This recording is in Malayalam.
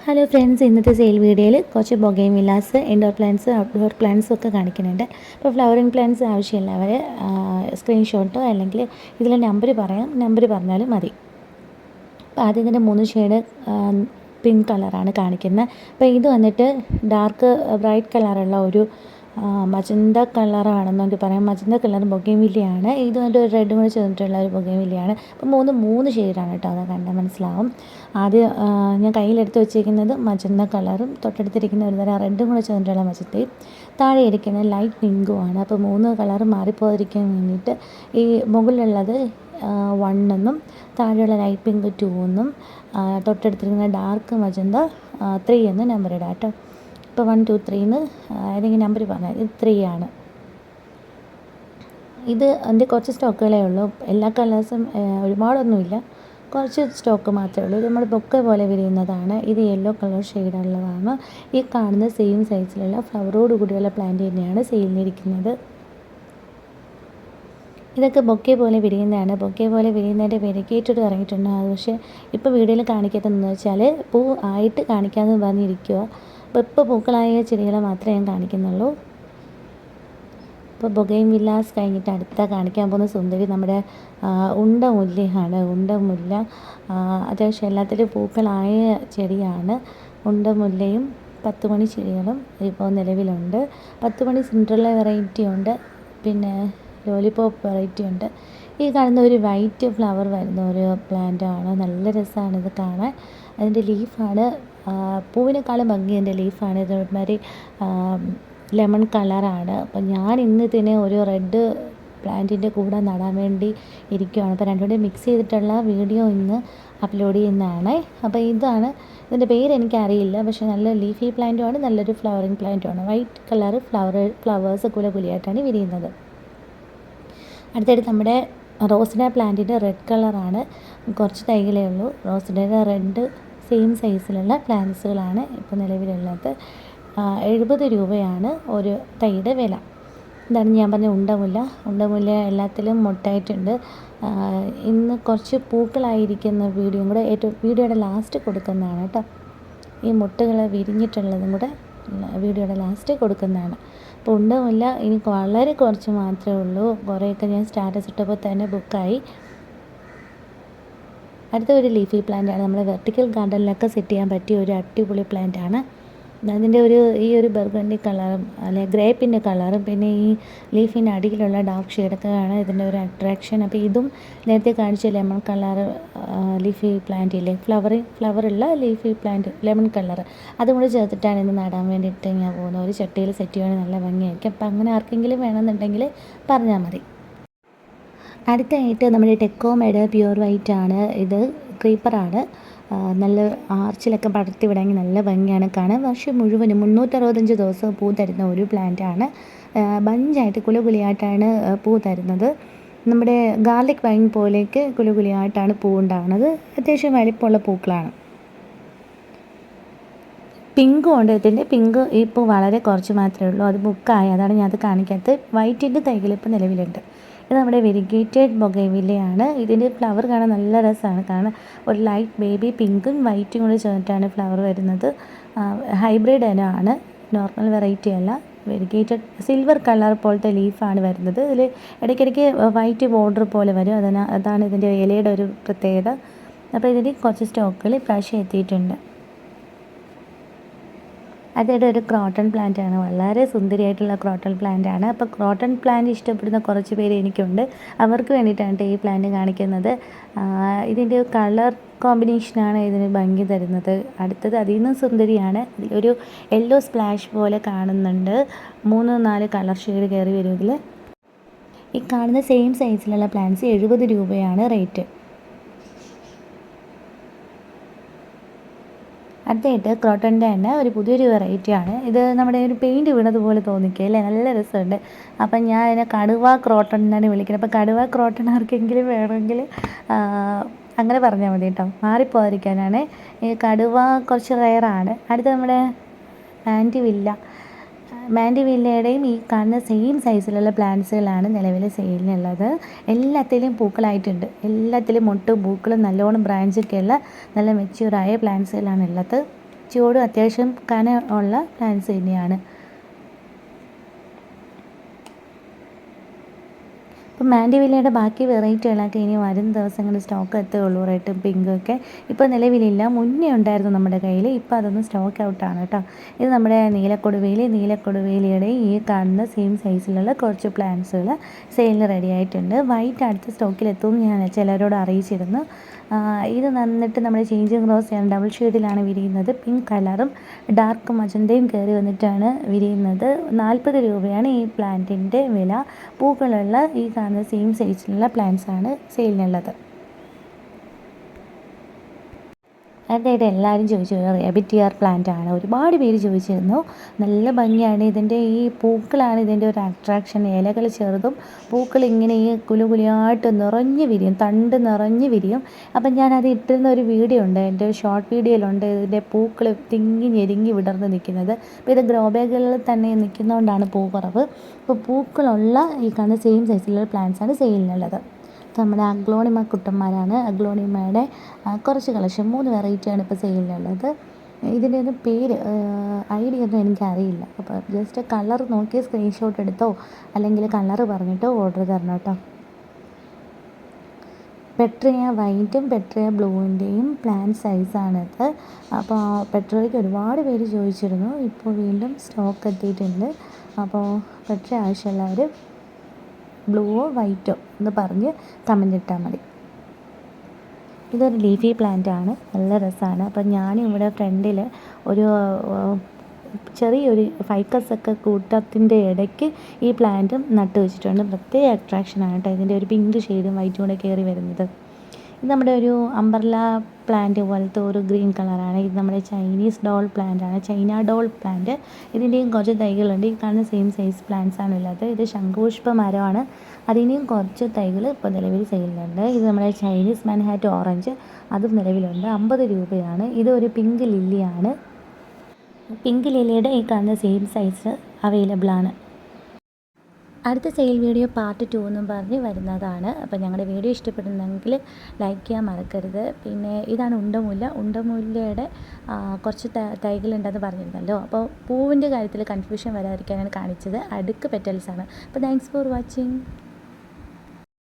ഹലോ ഫ്രണ്ട്സ്, ഇന്നത്തെ സെയിൽ വീഡിയോയിൽ കുറച്ച് ബൊഗെയിൻവില്ലാസ്, ഇൻഡോർ പ്ലാന്റ്സ്, ഔട്ട്ഡോർ പ്ലാന്റ്സും ഒക്കെ കാണിക്കുന്നുണ്ട്. അപ്പോൾ ഫ്ലവറിങ് പ്ലാന്റ്സ് ആവശ്യമുള്ളവർ സ്ക്രീൻഷോട്ടോ അല്ലെങ്കിൽ ഇതിൽ നമ്പർ പറഞ്ഞാലും മതി. അപ്പോൾ ആദ്യം ഇതിൻ്റെ 3 ഷെയ്ഡ് പിങ്ക് കളറാണ് കാണിക്കുന്നത്. അപ്പോൾ ഇത് വന്നിട്ട് ഡാർക്ക് ബ്രൈറ്റ് കളറുള്ള ഒരു മജന്ത കളറാണെന്നൊക്കെ പറയാം. മജന്ത കളർ ബൊഗെയിൻവില്ലയാണ്. ഇത് വന്നിട്ട് ഒരു റെഡും കൂടെ ചേർന്നിട്ടുള്ള ഒരു ബൊഗെയിൻവില്ലയാണ്. അപ്പോൾ മൂന്ന് ഷെയ്ഡാണ് കേട്ടോ, അത് കണ്ടാൽ മനസ്സിലാവും. ആദ്യം ഞാൻ കയ്യിലെടുത്ത് വെച്ചിരിക്കുന്നത് മജന്ത കളറും, തൊട്ടടുത്തിരിക്കുന്ന ഒരു തരം റെഡും കൂടെ ചേർന്നിട്ടുള്ള മജന്തയും, താഴെ ഇരിക്കുന്നത് ലൈറ്റ് പിങ്കുമാണ്. അപ്പോൾ 3 കളർ മാറിപ്പോകാതിരിക്കാൻ വേണ്ടിയിട്ട് ഈ മുകളിലുള്ളത് 1 എന്നും താഴെയുള്ള ലൈറ്റ് പിങ്ക് 2 എന്നും തൊട്ടടുത്തിരിക്കുന്ന ഡാർക്ക് മജന്ത 3 എന്ന് നമ്പർ ഇടാം കേട്ടോ. ഇപ്പോൾ 1 2 3 എന്ന് ഏതെങ്കിലും നമ്പർ പറഞ്ഞാൽ ഇത് 3 ആണ്. ഇത് അതിൻ്റെ കുറച്ച് സ്റ്റോക്കുകളേ ഉള്ളൂ. എല്ലാ കളേഴ്സും ഒരുപാടൊന്നുമില്ല, കുറച്ച് സ്റ്റോക്ക് മാത്രമേ ഉള്ളൂ. ഇത് നമ്മൾ ബൊക്കെ പോലെ വിരിയുന്നതാണ്. ഇത് യെല്ലോ കളർ ഷെയ്ഡുള്ളതാണ്. ഈ കാണുന്ന സെയിം സൈസിലുള്ള ഫ്ലവറോട് കൂടിയുള്ള പ്ലാന്റ് തന്നെയാണ് സെയിലിനിരിക്കുന്നത്. ഇതൊക്കെ ബൊക്കെ പോലെ വിരിയുന്നതാണ്. ബൊക്കെ പോലെ വിരിയുന്നതിൻ്റെ വെരിഗേറ്റഡ് ഇറങ്ങിയിട്ടുണ്ട്. അത് പക്ഷേ ഇപ്പോൾ വീഡിയോയിൽ കാണിക്കാത്തതെന്ന് വെച്ചാൽ പൂ ആയിട്ട് കാണിക്കാമെന്ന് പറഞ്ഞിരിക്കുക. അപ്പോൾ ഇപ്പോൾ പൂക്കളായ ചെടികളെ മാത്രമേ ഞാൻ കാണിക്കുന്നുള്ളൂ. ഇപ്പോൾ ബൊഗെയിൻവില്ലാസ് കഴിഞ്ഞിട്ട് അടുത്ത കാണിക്കാൻ പോകുന്ന സുന്ദരി നമ്മുടെ ഉണ്ടമുല്ലയാണ്. ഉണ്ടമുല്ല അത്യാവശ്യം എല്ലാത്തിലും പൂക്കളായ ചെടിയാണ്. ഉണ്ടമുല്ലയും 10 മണി ചെടികളും ഇപ്പോൾ നിലവിലുണ്ട്. 10 മണി സിൻഡ്രല്ല വെറൈറ്റി ഉണ്ട്, പിന്നെ ലോലിപോപ്പ് വെറൈറ്റി ഉണ്ട്. ഈ കാണുന്ന ഒരു വൈറ്റ് ഫ്ലവർ വരുന്ന ഒരു പ്ലാന്റാണ്. നല്ല രസമാണ് ഇത് കാണാൻ. അതിൻ്റെ ലീഫാണ് പൂവിനേക്കാളും ഭംഗി എൻ്റെ ലീഫാണ്. ഇത് ഒരുമാതിരി ലെമൺ കളറാണ്. അപ്പം ഞാൻ ഇന്ന് ഇതിനെ ഒരു റെഡ് പ്ലാന്റിൻ്റെ കൂടെ നടാൻ വേണ്ടി ഇരിക്കുകയാണ്. അപ്പോൾ രണ്ടുകൂടെ മിക്സ് ചെയ്തിട്ടുള്ള വീഡിയോ ഇന്ന് അപ്ലോഡ് ചെയ്യുന്നതാണ്. അപ്പോൾ ഇതാണ് ഇതിൻ്റെ പേര് എനിക്കറിയില്ല, പക്ഷേ നല്ല ലീഫി പ്ലാന്റുമാണ്, നല്ലൊരു ഫ്ലവറിങ് പ്ലാന്റുമാണ്. വൈറ്റ് കളർ ഫ്ലവേഴ്സ് കുലകുലിയായിട്ടാണ് വിരിയുന്നത്. അടുത്തായിട്ട് നമ്മുടെ റോസിഡ പ്ലാന്റിൻ്റെ റെഡ് കളറാണ്. കുറച്ച് തൈകളേ ഉള്ളൂ. റോസിഡയുടെ റെഡ് സെയിം സൈസിലുള്ള പ്ലാന്റ്സുകളാണ് ഇപ്പോൾ നിലവിലുള്ളത്. 70 രൂപയാണ് ഒരു തൈയുടെ വില. ഇതാണ് ഞാൻ പറഞ്ഞ ഉണ്ടമുല്ല എല്ലാത്തിലും മൊട്ടായിട്ടുണ്ട്. ഇന്ന് കുറച്ച് പൂക്കളായിരിക്കുന്ന വീഡിയോയും കൂടെ വീഡിയോയുടെ ലാസ്റ്റ് കൊടുക്കുന്നതാണ് കേട്ടോ. ഈ മുട്ടുകൾ വിരിഞ്ഞിട്ടുള്ളതും കൂടെ വീഡിയോയുടെ ലാസ്റ്റ് കൊടുക്കുന്നതാണ്. അപ്പോൾ ഉണ്ടമുല്ല ഇനി വളരെ കുറച്ച് മാത്രമേ ഉള്ളൂ. കുറേയൊക്കെ ഞാൻ സ്റ്റാറ്റസ് ഇട്ടപ്പോൾ തന്നെ ബുക്കായി. അടുത്ത ഒരു ലീഫി പ്ലാന്റാണ്. നമ്മൾ വെർട്ടിക്കൽ ഗാർഡനിലൊക്കെ സെറ്റ് ചെയ്യാൻ പറ്റിയ ഒരു അടിപൊളി പ്ലാന്റാണ്. അതിൻ്റെ ഈ ഒരു ബർഗണ്ടി കളറും അല്ലെങ്കിൽ ഗ്രേപ്പിൻ്റെ കളറും പിന്നെ ഈ ലീഫിൻ്റെ അടിയിലുള്ള ഡാർക്ക് ഷെയ്ഡൊക്കെയാണ് ഇതിൻ്റെ ഒരു അട്രാക്ഷൻ. അപ്പോൾ ഇതും നേരത്തെ കാണിച്ച ലെമൺ കളർ ലീഫി പ്ലാന്റ് ഇല്ലേ, ഫ്ലവറുള്ള ലീഫി പ്ലാന്റ് ലെമൺ കളർ, അതും കൂടി ചേർത്തിട്ടാണ് ഇന്ന് നടാൻ വേണ്ടിയിട്ട് ഞാൻ പോകുന്നത്. ഒരു ചട്ടിയിൽ സെറ്റ് ചെയ്യുകയാണെങ്കിൽ നല്ല ഭംഗിയായിരിക്കും. അപ്പോൾ അങ്ങനെ ആർക്കെങ്കിലും വേണമെന്നുണ്ടെങ്കിൽ പറഞ്ഞാൽ മതി. അടുത്തായിട്ട് നമ്മുടെ ടെക്കോമയുടെ പ്യുവർ വൈറ്റ് ആണ്. ഇത് ക്രീപ്പറാണ്. നല്ല ആർച്ചിലൊക്കെ പടർത്തി വിടാമെങ്കിൽ നല്ല ഭംഗിയാണ് കാണാൻ. വർഷം മുഴുവനും 365 ദിവസവും പൂ തരുന്ന ഒരു പ്ലാന്റാണ്. ബഞ്ചായിട്ട് കുലകുലിയായിട്ടാണ് പൂ തരുന്നത്. നമ്മുടെ ഗാർലിക് വൈൻ പോലേക്ക് കുലകുലിയായിട്ടാണ് പൂ ഉണ്ടാകുന്നത്. അത്യാവശ്യം വലിപ്പമുള്ള പൂക്കളാണ്. പിങ്കും ഉണ്ട്. ഇതിൻ്റെ പിങ്ക് ഇപ്പോൾ വളരെ കുറച്ച് മാത്രമേ ഉള്ളൂ, അത് ബുക്കായി, അതാണ് ഞാൻ അത് കാണിക്കാത്തത്. വൈറ്റിൻ്റെ തൈകൾ ഇപ്പോൾ നിലവിലുണ്ട്. ഇത് നമ്മുടെ വെരിഗേറ്റഡ് ബൊഗെയിൻവില്ലയാണ്. ഇതിൻ്റെ ഫ്ലവർ കാണാൻ നല്ല രസമാണ്. കാണാൻ ഒരു ലൈറ്റ് ബേബി പിങ്കും വൈറ്റും കൂടി ചേർന്നിട്ടാണ് ഫ്ലവർ വരുന്നത്. ഹൈബ്രിഡ് ഇനമാണ്, നോർമൽ വെറൈറ്റി അല്ല. വെരിഗേറ്റഡ് സിൽവർ കളർ പോലത്തെ ലീഫാണ് വരുന്നത്. ഇതിൽ ഇടയ്ക്കിടയ്ക്ക് വൈറ്റ് ബോർഡർ പോലെ വരും. അതാണ് ഇതിൻ്റെ ഇലയുടെ ഒരു പ്രത്യേകത. അപ്പോൾ ഇതിൻ്റെ കുറച്ച് സ്റ്റോക്കുകൾ ഇപ്രാവശ്യം എത്തിയിട്ടുണ്ട്. അതായത് ഒരു ക്രോട്ടൺ പ്ലാന്റാണ്. വളരെ സുന്ദരിയായിട്ടുള്ള ക്രോട്ടൺ പ്ലാന്റാണ്. അപ്പോൾ ക്രോട്ടൺ പ്ലാന്റ് ഇഷ്ടപ്പെടുന്ന കുറച്ച് പേര് എനിക്കുണ്ട്. അവർക്ക് വേണ്ടിയിട്ടാണ് ഈ പ്ലാന്റ് കാണിക്കുന്നത്. ഇതിൻ്റെ കളർ കോമ്പിനേഷനാണ് ഇതിന് ഭംഗി തരുന്നത്. അടുത്തത് അതിൽ നിന്നും സുന്ദരിയാണ്. ഇതിലൊരു യെല്ലോ സ്പ്ലാഷ് പോലെ കാണുന്നുണ്ട്. 3-4 കളർ ഷെയ്ഡ് കയറി വരും ഇതിൽ. ഈ കാണുന്ന സെയിം സൈസിലുള്ള പ്ലാന്റ്സ് 70 രൂപയാണ് റേറ്റ്. അടുത്തായിട്ട് ക്രോട്ടൻ്റെ തന്നെ ഒരു പുതിയൊരു വെറൈറ്റിയാണ്. ഇത് നമ്മുടെ ഒരു പെയിൻറ്റ് വീണതുപോലെ തോന്നിക്കുക അല്ലേ, നല്ല രസമുണ്ട്. അപ്പം ഞാൻ അതിനെ കടുവ ക്രോട്ടൺ എന്നാണ് വിളിക്കുന്നത്. അപ്പോൾ കടുവ ക്രോട്ടൺ ആർക്കെങ്കിലും വേണമെങ്കിൽ അങ്ങനെ പറഞ്ഞാൽ മതി കേട്ടോ, മാറിപ്പോകാതിരിക്കാനാണ്. ഈ കടുവ കുറച്ച് റെയറാണ്. അടുത്ത നമ്മുടെ മാൻഡിവില്ലയുടെയും ഈ കാണുന്ന സെയിം സൈസിലുള്ള പ്ലാന്റ്സുകളാണ് നിലവിൽ സെയിലിനുള്ളത്. എല്ലാത്തിലും പൂക്കളായിട്ടുണ്ട്. എല്ലാത്തിലും മൊട്ടും പൂക്കളും നല്ലോണം ബ്രാഞ്ചൊക്കെയുള്ള നല്ല മെച്യൂറായ പ്ലാന്റ്സുകളാണ് ഉള്ളത്. ചുവടും അത്യാവശ്യം കനമുള്ള പ്ലാന്റ്സ് തന്നെയാണ്. ഇപ്പം മാൻഡിവില്ലയുടെ ബാക്കി വെറൈറ്റികളൊക്കെ ഇനി വരും ദിവസങ്ങളിൽ സ്റ്റോക്ക് എത്തുകയുള്ളൂ. റെഡും പിങ്കും ഒക്കെ ഇപ്പോൾ നിലവിലില്ല. മുന്നേ ഉണ്ടായിരുന്നു നമ്മുടെ കയ്യിൽ. ഇപ്പോൾ അതൊന്നും സ്റ്റോക്ക് ഔട്ടാണ് കേട്ടോ. ഇത് നമ്മുടെ നീലക്കൊടുവേലിയുടെ ഈ കാണുന്ന സെയിം സൈസിലുള്ള കുറച്ച് പ്ലാന്റ്സുകൾ സെയിലിന് റെഡി ആയിട്ടുണ്ട്. വൈറ്റ് അടുത്ത സ്റ്റോക്കിലെത്തുമെന്ന് ഞാൻ ചിലരോട് അറിയിച്ചിരുന്നു. ഇത് വന്നിട്ട് നമ്മുടെ ചേഞ്ചിങ് റോസ് ഡബിൾ ഷെയ്ഡിലാണ് വിരിയുന്നത്. പിങ്ക് കളറും ഡാർക്ക് മജന്തയും കയറി വന്നിട്ടാണ് വിരിയുന്നത്. 40 രൂപയാണ് ഈ പ്ലാന്റിൻ്റെ വില. പൂക്കളുള്ള ഈ കാണുന്ന സെയിം സൈസിലുള്ള പ്ലാന്റ്സാണ് സെയിലിനുള്ളത്. അടുത്തായിട്ട് എല്ലാവരും ചോദിച്ചു റേബിറ്റിയർ പ്ലാന്റ് ആണ്. ഒരുപാട് പേര് ചോദിച്ചിരുന്നു. നല്ല ഭംഗിയാണ്. ഇതിൻ്റെ ഈ പൂക്കളാണ് ഇതിൻ്റെ ഒരു അട്രാക്ഷൻ. ഇലകൾ ചെറുതും പൂക്കൾ ഇങ്ങനെ ഈ കുലുകുലിയായിട്ട് നിറഞ്ഞ് വിരിയും, തണ്ട് നിറഞ്ഞ് വിരിയും. അപ്പം ഞാനത് ഇട്ടിരുന്ന ഒരു വീഡിയോ ഉണ്ട്, എൻ്റെ ഒരു ഷോർട്ട് വീഡിയോയിലുണ്ട് ഇതിൻ്റെ പൂക്കൾ തിങ്ങി ഞെരുങ്ങി വിടർന്ന് നിൽക്കുന്നത്. അപ്പോൾ ഇത് ഗ്രോ ബാഗുകളിൽ തന്നെ നിൽക്കുന്നതുകൊണ്ടാണ് പൂ കുറവ്. അപ്പോൾ പൂക്കളുള്ള ഈ കാണുന്ന സെയിം സൈസിലുള്ള പ്ലാന്റ്സാണ് സെയിലിനുള്ളത്. നമ്മുടെ അഗ്ലോണിമ കുട്ടന്മാരാണ്. അഗ്ലോണിമയുടെ കുറച്ച് കളക്ഷൻ 3 വെറൈറ്റിയാണ് ഇപ്പോൾ സെയിലിനുള്ളത്. ഇതിൻ്റെ ഒന്നും പേര് ഐഡിയ ഒന്നും എനിക്കറിയില്ല. അപ്പോൾ ജസ്റ്റ് കളർ നോക്കി സ്ക്രീൻഷോട്ട് എടുത്തോ അല്ലെങ്കിൽ കളർ പറഞ്ഞിട്ടോ ഓർഡർ തരണം കേട്ടോ. പെട്രിയ വൈറ്റും പെട്രിയ ബ്ലൂവിൻ്റെയും പ്ലാന്റ് സൈസാണിത്. അപ്പോൾ പെട്രിയയ്ക്ക് ഒരുപാട് പേര് ചോദിച്ചിരുന്നു. ഇപ്പോൾ വീണ്ടും സ്റ്റോക്ക് എത്തിയിട്ടുണ്ട്. അപ്പോൾ പെട്രിയ ആവശ്യമുള്ളവർ ബ്ലൂവോ വൈറ്റോ എന്ന് പറഞ്ഞ് കമൻ്റ് ഇട്ടാൽ മതി. ഇതൊരു ലീഫി പ്ലാന്റ് ആണ്, നല്ല രസമാണ്. അപ്പം ഞാനും ഇവിടെ ഫ്രണ്ടിൽ ഒരു ചെറിയൊരു ഫൈക്കസൊക്കെ കൂട്ടത്തിൻ്റെ ഇടയ്ക്ക് ഈ പ്ലാന്റും നട്ട് വെച്ചിട്ടുണ്ട്. പ്രത്യേക അട്രാക്ഷനാണ് കേട്ടോ ഇതിൻ്റെ ഒരു പിങ്ക് ഷെയ്ഡും വൈറ്റും കൂടെ കയറി വരുന്നത്. ഇത് നമ്മുടെ ഒരു അംബ്രല്ല പ്ലാന്റ് പോലത്തെ ഒരു ഗ്രീൻ കളറാണ്. ഇത് നമ്മുടെ ചൈനീസ് ഡോൾ പ്ലാന്റ് ആണ്, ചൈന ഡോൾ പ്ലാന്റ്. ഇതിൻ്റെയും കുറച്ച് തൈകളുണ്ട്. ഈ കാണുന്ന സെയിം സൈസ് പ്ലാന്റ്സ് ആണ് ഉള്ളത്. ഇത് ശംഖുപുഷ്പ മരമാണ്. അതിനെയും കുറച്ച് തൈകൾ ഇപ്പോൾ നിലവിൽ സെയിലുണ്ട്. ഇത് നമ്മുടെ ചൈനീസ് മാൻഹാറ്റ് ഓറഞ്ച്, അതും നിലവിലുണ്ട്. 50 രൂപയാണ്. ഇതൊരു പിങ്ക് ലില്ലിയാണ്. പിങ്ക് ലില്ലിയുടെ ഈ കാണുന്ന സെയിം സൈസ് അവൈലബിൾ ആണ്. അടുത്ത സെയിൽ വീഡിയോ പാർട്ട് 2 എന്നും പറഞ്ഞ് വരുന്നതാണ്. അപ്പോൾ ഞങ്ങളുടെ വീഡിയോ ഇഷ്ടപ്പെടുന്നെങ്കിൽ ലൈക്ക് ചെയ്യാൻ മറക്കരുത്. പിന്നെ ഇതാണ് ഉണ്ടമുല്ലയുടെ കുറച്ച് തൈകളുണ്ടെന്ന് പറഞ്ഞിരുന്നല്ലോ. അപ്പോൾ പൂവിൻ്റെ കാര്യത്തിൽ കൺഫ്യൂഷൻ വരാതിരിക്കാനാണ് കാണിച്ചത്. അടുക്ക് പെറ്റൽസാണ്. അപ്പോൾ താങ്ക്സ് ഫോർ വാച്ചിങ്.